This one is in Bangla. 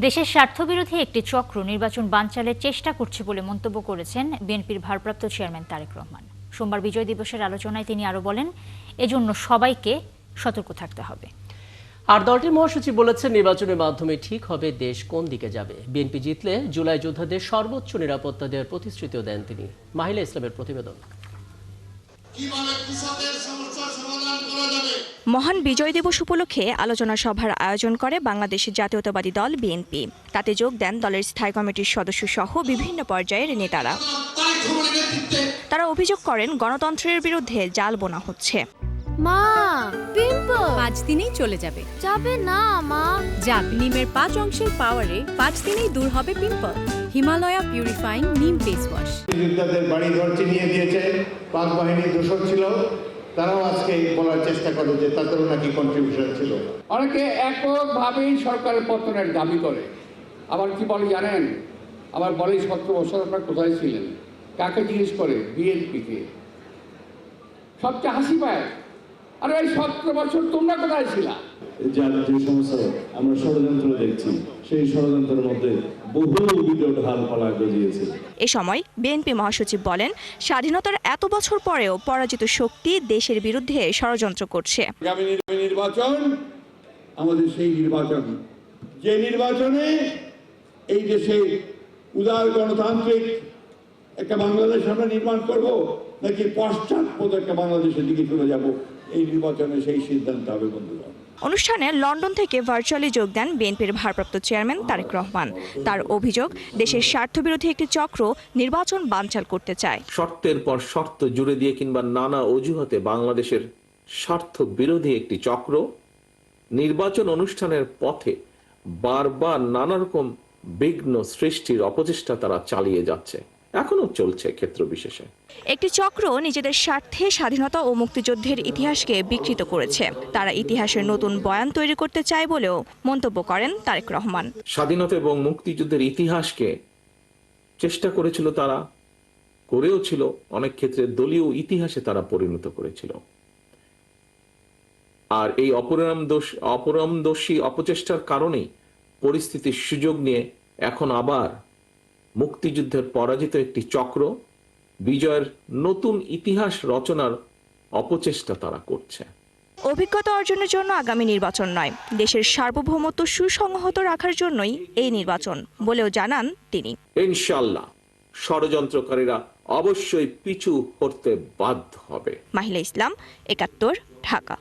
দেশের স্বার্থবিরোধী একটি চক্র নির্বাচন বানচালের চেষ্টা করছে বলে মন্তব্য করেছেন বিএনপির ভারপ্রাপ্ত চেয়ারম্যান তারেক রহমান। সোমবার বিজয় দিবসের আলোচনায় তিনি আরো বলেন, এজন্য সবাইকে সতর্ক থাকতে হবে। আর দলটির মহাসচিব বলেছেন, নির্বাচনের মাধ্যমে ঠিক হবে দেশ কোন দিকে যাবে। বিএনপি জিতলে জুলাই যোদ্ধাদের সর্বোচ্চ নিরাপত্তা দেওয়ার প্রতিশ্রুতিও দেন তিনি। মাহিলা ইসলামের প্রতিবেদন। মহান বিজয় দিবস উপলক্ষে আলোচনা সভার আয়োজন করে বাংলাদেশ জাতীয়তাবাদী দল বিএনপি। তাতে যোগ দেন দলের স্থায়ী কমিটির সদস্য সহ বিভিন্ন পর্যায়ের নেতারা। তারা অভিযোগ করেন, গণতন্ত্রের বিরুদ্ধে জাল বোনা হচ্ছে। মা, পিম্পল 5 দিনেই চলে যাবে। যাবে না মা। যাক, নিমের 5 অংশের পাওয়ারে 5 দিনেই দূর হবে পিম্পল। হিমালয়া পিউরিফাইং নিম ফেস ওয়াশ। যোদ্ধাদের বাড়ি ঘর চিনিয়ে দিয়েছে, পাক বাহিনী দোষর ছিল, তারাও আজকে বলার চেষ্টা করে যে তাদেরও নাকি কন্ট্রিবিউশন ছিল। অনেকে এককভাবেই সরকারের পতনের দাবি করে। আবার কি বলে জানেন? আবার বলে 17 বছর আপনারা কোথায় ছিলেন? কাকে জিজ্ঞেস করে? বিএনপিকে। সবচেয়ে হাসি পায়, আরে এই 17 বছর তোমরা কোথায় ছিলা? যে সমস্ত আমরা ষড়যন্ত্র দেখছি, সেই ষড়যন্ত্রের মধ্যে বহুবিধ ঢাল পালা গজিয়েছে। এ সময় বিএনপি মহাসচিব বলেন, স্বাধীনতার এত বছর পরেও পরাজিত শক্তি দেশের বিরুদ্ধে ষড়যন্ত্র করছে। আগামী নির্বাচন আমাদের সেই নির্বাচন, যে নির্বাচনে এই দেশে উদার গণতান্ত্রিক একটা বাংলাদেশ আমরা নির্মাণ করব, নাকি পশ্চাৎপদ একটা বাংলাদেশের দিকে চলে যাব, এই নির্বাচনে সেই সিদ্ধান্ত হবে বন্ধুরা। অনুষ্ঠানে লন্ডন থেকে ভার্চুয়ালি যোগ দেন বিএনপির ভারপ্রাপ্ত চেয়ারম্যান তারেক রহমান। তার অভিযোগ, দেশের স্বার্থবিরোধী একটি চক্র নির্বাচন বানচাল করতে চায়। শর্তের পর শর্ত জুড়ে দিয়ে কিংবা নানা অজুহাতে বাংলাদেশের স্বার্থ বিরোধী একটি চক্র নির্বাচন অনুষ্ঠানের পথে বারবার নানা রকম বিঘ্ন সৃষ্টির অপচেষ্টা তারা চালিয়ে যাচ্ছে, এখনো চলছে ক্ষেত্র বিশেষে। একটি চক্র নিজেদের স্বার্থে স্বাধীনতা ও মুক্তিযুদ্ধের ইতিহাসকে বিকৃত করেছে। তারা ইতিহাসের নতুন বয়ান তৈরি করতে চায় বলেও মন্তব্য করেন তারেক রহমান। স্বাধীনতা এবং মুক্তিযুদ্ধের ইতিহাসকে চেষ্টা করেছিল, তারা করেও ছিল, অনেক ক্ষেত্রে দলীয় ইতিহাসে তারা পরিণত করেছিল। আর এই অপরামদর্শী অপচেষ্টার কারণেই পরিস্থিতির সুযোগ নিয়ে এখন আবার মুক্তিযুদ্ধের পরাজিত একটি চক্র বিজয়ের নতুন ইতিহাস রচনার অপচেষ্টা তারা করছে। অভিজ্ঞতা অর্জনের জন্য আগামী নির্বাচন নয়, দেশের সার্বভৌমত্ব সুসংহত রাখার জন্যই এই নির্বাচন বলেও জানান তিনি। ইনশাআল্লাহ ষড়যন্ত্রকারীরা অবশ্যই পিছু হটতে বাধ্য হবে। মাহিলা ইসলাম, ৭১, ঢাকা।